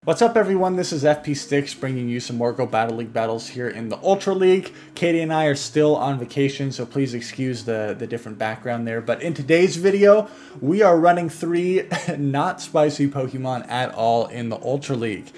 What's up everyone, this is FP Sticks bringing you some more Go Battle League battles here in the Ultra League. Katie and I are still on vacation, so please excuse the different background there. But in today's video, we are running 3 not spicy Pokemon at all in the Ultra League.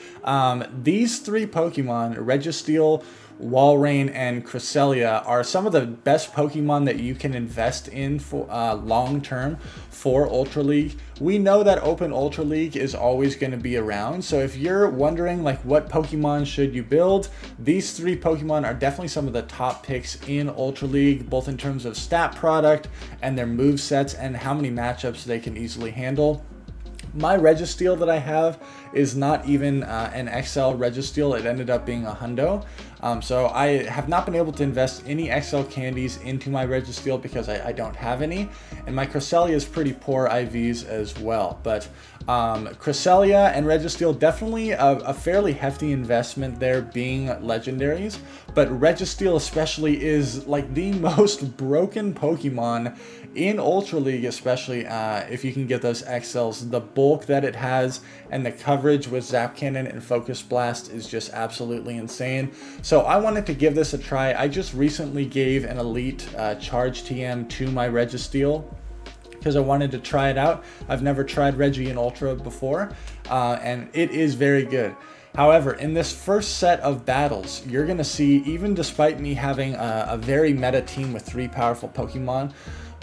These 3 Pokemon, Registeel, Walrein, and Cresselia, are some of the best Pokemon that you can invest in for long term for Ultra League. We know that Open Ultra League is always going to be around, so if you're wondering like what Pokemon should you build, these 3 Pokemon are definitely some of the top picks in Ultra League, both in terms of stat product and their move sets and how many matchups they can easily handle. My Registeel that I have is not even an XL Registeel. It ended up being a Hundo. So I have not been able to invest any XL candies into my Registeel because I don't have any. And my Cresselia is pretty poor IVs as well. But Cresselia and Registeel, definitely a fairly hefty investment there being legendaries. But Registeel especially is like the most broken Pokemon in Ultra League, especially if you can get those XLs. The bulk that it has and the coverage with Zap Cannon and Focus Blast is just absolutely insane. So I wanted to give this a try. I just recently gave an Elite Charge TM to my Registeel because I wanted to try it out. I've never tried Regi in Ultra before, and it is very good. However, in this first set of battles, you're going to see, even despite me having a very meta team with 3 powerful Pokemon,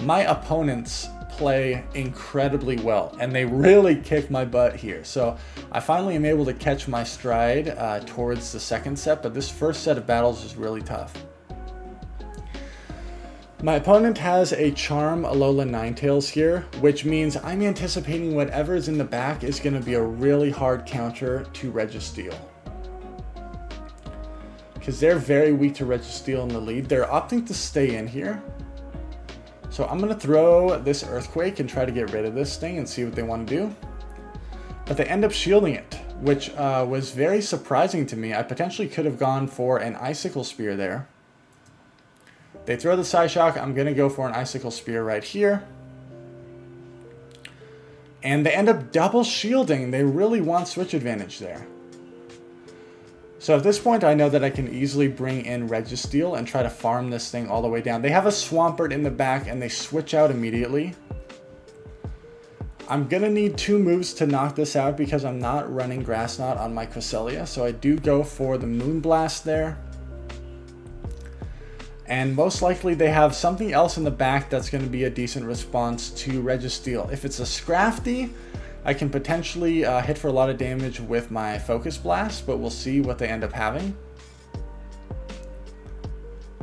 my opponents play incredibly well, and they really kick my butt here. So I finally am able to catch my stride towards the second set, but this first set of battles is really tough. My opponent has a Charm Alola Ninetales here, which means I'm anticipating whatever is in the back is going to be a really hard counter to Registeel, because they're very weak to Registeel in the lead. They're opting to stay in here. So I'm going to throw this Earthquake and try to get rid of this thing and see what they want to do. But they end up shielding it, which was very surprising to me. I potentially could have gone for an Icicle Spear there. They throw the Psyshock. I'm going to go for an Icicle Spear right here. And they end up double shielding. They really want switch advantage there. So at this point, I know that I can easily bring in Registeel and try to farm this thing all the way down. They have a Swampert in the back, and they switch out immediately. I'm going to need 2 moves to knock this out because I'm not running Grass Knot on my Cresselia. So I do go for the Moonblast there. And most likely they have something else in the back that's going to be a decent response to Registeel. If it's a Scrafty, I can potentially hit for a lot of damage with my Focus Blast, but we'll see what they end up having.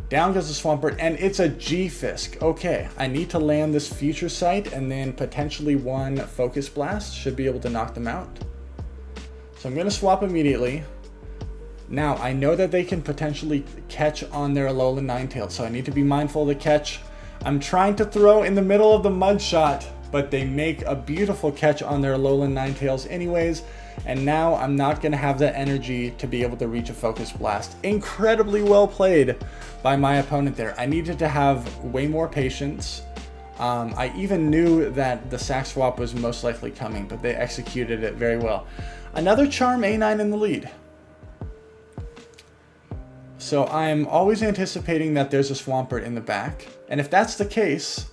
Down goes the Swampert, and it's a G-Fisk. Okay, I need to land this Future Sight, and then potentially one Focus Blast should be able to knock them out. So I'm going to swap immediately. Now, I know that they can potentially catch on their Alola Ninetales, so I need to be mindful of the catch. I'm trying to throw in the middle of the Mud Shot, but they make a beautiful catch on their Alola Ninetales anyways, and now I'm not going to have the energy to be able to reach a Focus Blast. Incredibly well played by my opponent there. I needed to have way more patience. I even knew that the Sack Swap was most likely coming, but they executed it very well. Another Charm A9 in the lead. So I'm always anticipating that there's a Swampert in the back, and if that's the case,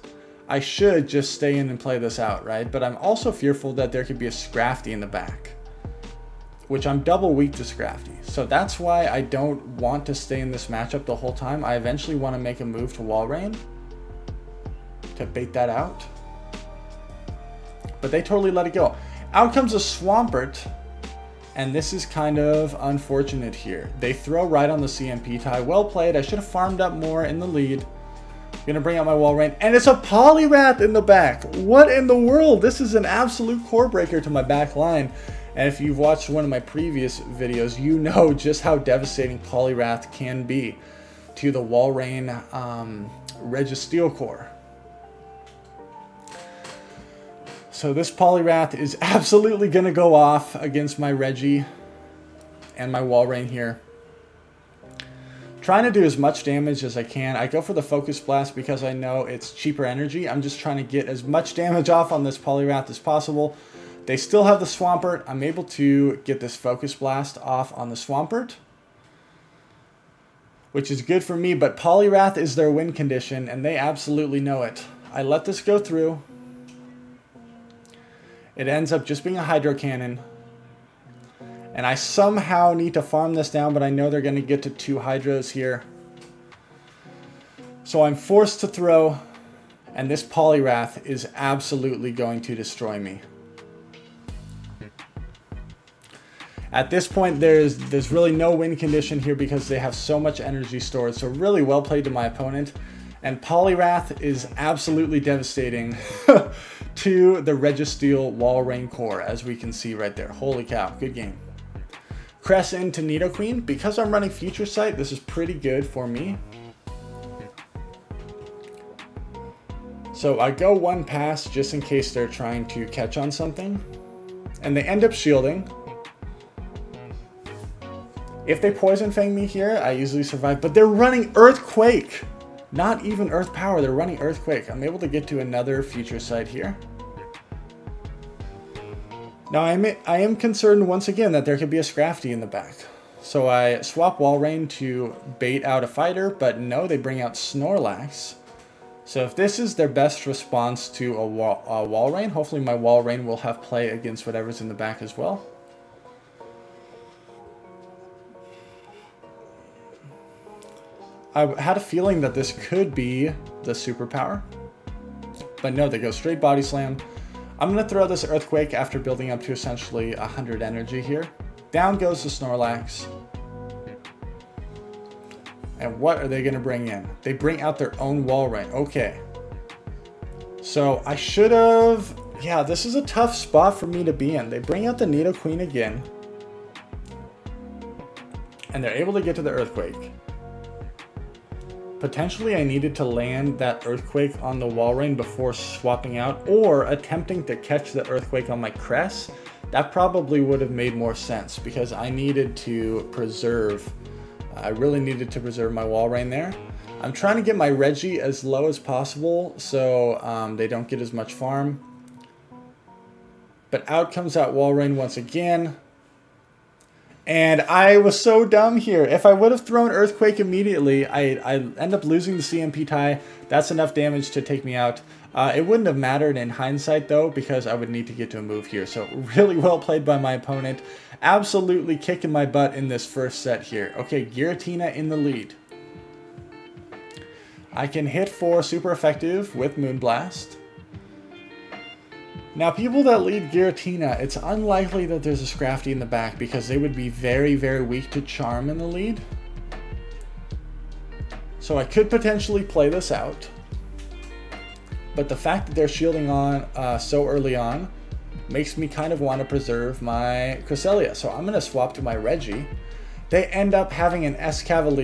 I should just stay in and play this out, right? But I'm also fearful that there could be a Scrafty in the back, which I'm double weak to Scrafty. So that's why I don't want to stay in this matchup the whole time. I eventually want to make a move to Walrein to bait that out. But they totally let it go. Out comes a Swampert, and this is kind of unfortunate here. They throw right on the CMP tie. Well played. I should have farmed up more in the lead. Gonna bring out my Walrein, and it's a Poliwrath in the back. What in the world? This is an absolute core breaker to my back line. And if you've watched one of my previous videos, you know just how devastating Poliwrath can be to the Walrein Registeel core. So this Poliwrath is absolutely gonna go off against my Regi and my Walrein here. Trying to do as much damage as I can. I go for the Focus Blast because I know it's cheaper energy. I'm just trying to get as much damage off on this Poliwrath as possible. They still have the Swampert. I'm able to get this Focus Blast off on the Swampert, which is good for me, but Poliwrath is their win condition, and they absolutely know it. I let this go through. It ends up just being a Hydro Cannon. And I somehow need to farm this down, but I know they're going to get to 2 Hydros here. So I'm forced to throw, and this Poliwrath is absolutely going to destroy me. At this point, there's really no win condition here because they have so much energy stored. So really well played to my opponent. And Poliwrath is absolutely devastating to the Registeel Walrein core, as we can see right there. Holy cow, good game. Cress into Nidoqueen. Because I'm running Future Sight, this is pretty good for me. So I go one pass just in case they're trying to catch on something. And they end up shielding. If they Poison Fang me here, I usually survive. But they're running Earthquake! Not even Earth Power, they're running Earthquake. I'm able to get to another Future Sight here. Now I am concerned once again that there could be a Scrafty in the back. So I swap Walrein to bait out a fighter, but no, they bring out Snorlax. So if this is their best response to a Walrein, hopefully my Walrein will have play against whatever's in the back as well. I had a feeling that this could be the superpower, but no, they go straight Body Slam. I'm going to throw this Earthquake after building up to essentially 100 energy here. Down goes the Snorlax. And what are they going to bring in? They bring out their own Walrein. Okay. So I should have... Yeah, this is a tough spot for me to be in. They bring out the Nidoqueen again. And they're able to get to the Earthquake. Potentially I needed to land that Earthquake on the Walrein before swapping out, or attempting to catch the Earthquake on my Cress. That probably would have made more sense because I needed to preserve. I really needed to preserve my Walrein there. I'm trying to get my Reggie as low as possible so they don't get as much farm. But out comes that Walrein once again. And I was so dumb here. If I would have thrown Earthquake immediately, I end up losing the CMP tie. That's enough damage to take me out. It wouldn't have mattered in hindsight, though, because I would need to get to a move here. So really well played by my opponent. Absolutely kicking my butt in this first set here. Okay, Giratina in the lead. I can hit for super effective with Moonblast. Now, people that lead Giratina, it's unlikely that there's a Scrafty in the back because they would be very, very weak to Charm in the lead. So I could potentially play this out. But the fact that they're shielding on so early on makes me kind of want to preserve my Cresselia. So I'm going to swap to my Reggie. They end up having an Escavalier